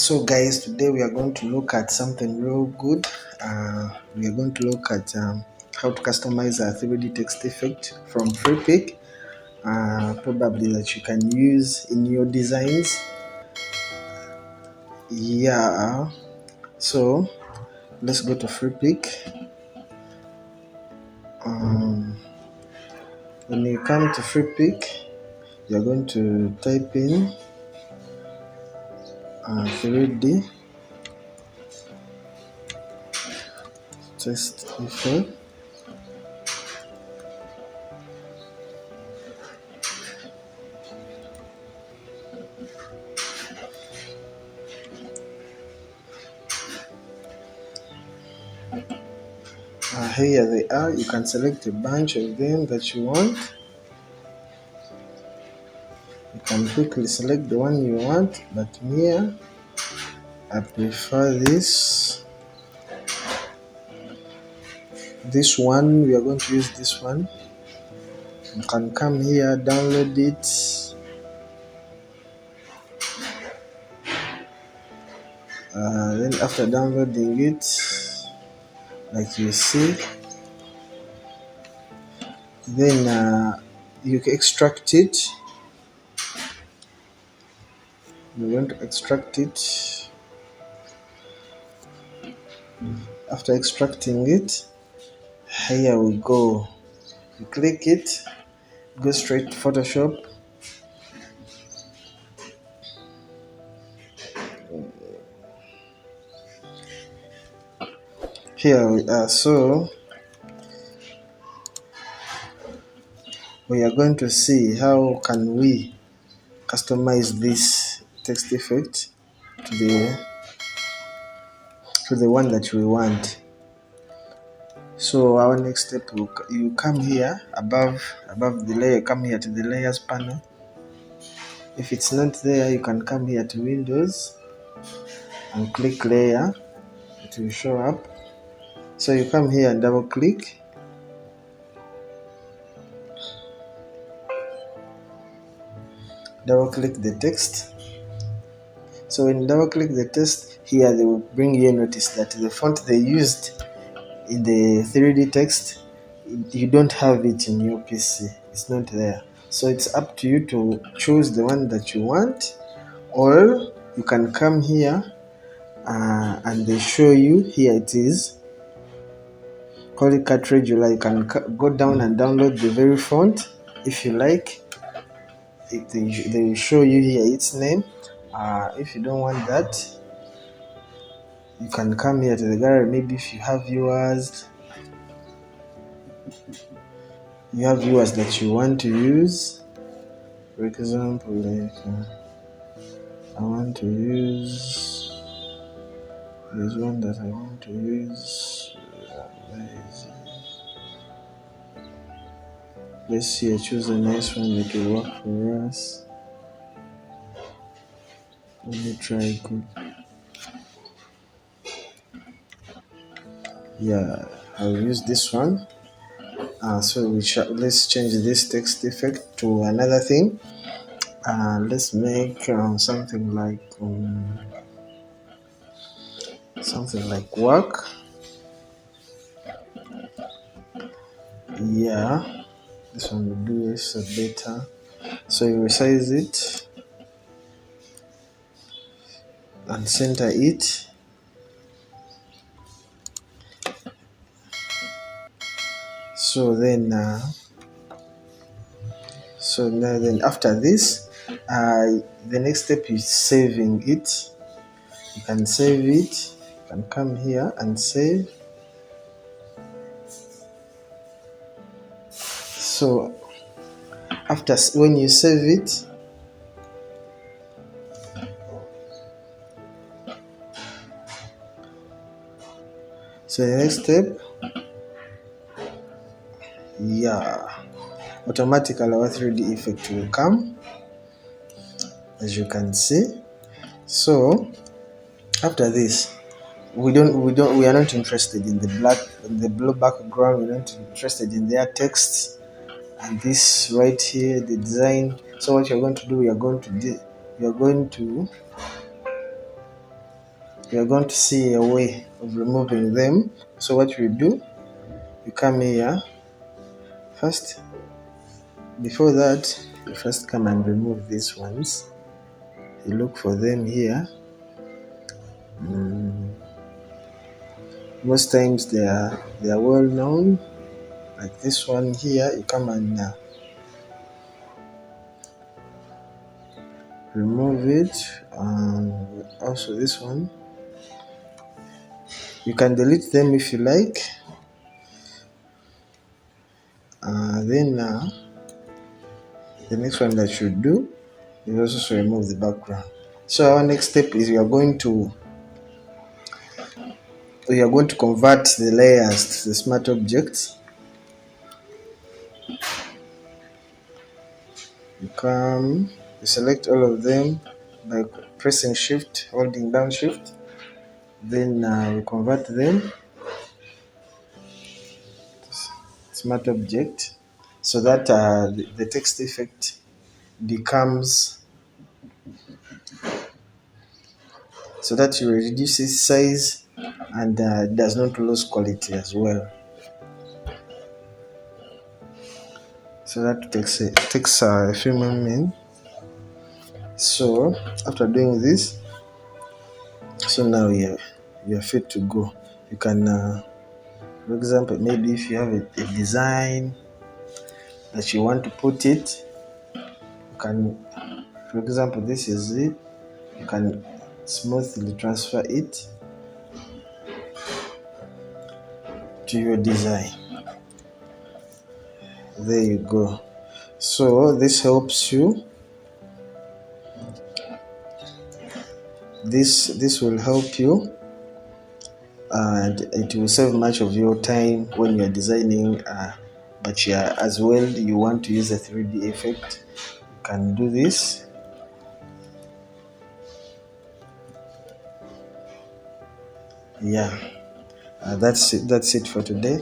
So guys, today we are going to look at something real good. We are going to look at how to customize a 3D text effect from FreePic, probably that you can use in your designs. Yeah, so let's go to FreePic. When you come to FreePic, you're going to type in 3D text effect. Here they are. You can select a bunch of them that you want. You can quickly select the one you want, but here I prefer this one. We are going to use this one. You can come here, download it. Then after downloading it, like you see, then you can extract it. We're going to extract it. After extracting it, here we go. You click it, go straight to Photoshop. Here we are. So we are going to see how can we customize this text effect to the one that we want. So our next step, you come here above the layer, come here to the layers panel. If it's not there, you can come here to Windows and click layer. It will show up. So you come here and double click. Double click the text. So when you double click the text, here they will bring you a notice that the font they used in the 3D text, you don't have it in your PC. It's not there. So it's up to you to choose the one that you want, or you can come here and they show you. Here it is. Call it cartridge. You can go down and download the very font if you like. They will show you here its name. If you don't want that, you can come here to the gallery. Maybe if you have viewers that you want to use. For example, like I want to use this one that I want to use. Let's see, I choose a nice one that will work for us. Let me try good. Yeah, I'll use this one. So let's change this text effect to another thing. Let's make something like work. Yeah, this one will do this better. So you resize it and center it. So then after this, the next step is saving it. You can save it. You can come here and save. So when you save it, so the next step, automatically our 3D effect will come, as you can see. So after this, we are not interested in the blue background. We're not interested in their text and this right here, the design. So what you're going to do, you're going to you are going to see a way of removing them. So what you do, you come here first. Before that, you first come and remove these ones. You look for them here. Most times they are well known, like this one here. You come and remove it. Also this one, you can delete them if you like. Then the next one that you do is also to remove the background. So our next step is we are going to convert the layers to the smart objects. You select all of them by pressing shift, holding down shift. Then we convert them to smart object, so that the text effect becomes, so that you reduce its size and does not lose quality as well. So that takes a few moments. So after doing this, so now you are fit to go. You can, for example, maybe if you have a design that you want to put it, you can, for example, this is it. You can smoothly transfer it to your design. There you go. So this helps you. This will help you, and it will save much of your time when you're designing, but as well you want to use a 3D effect, you can do this. Yeah, that's it for today.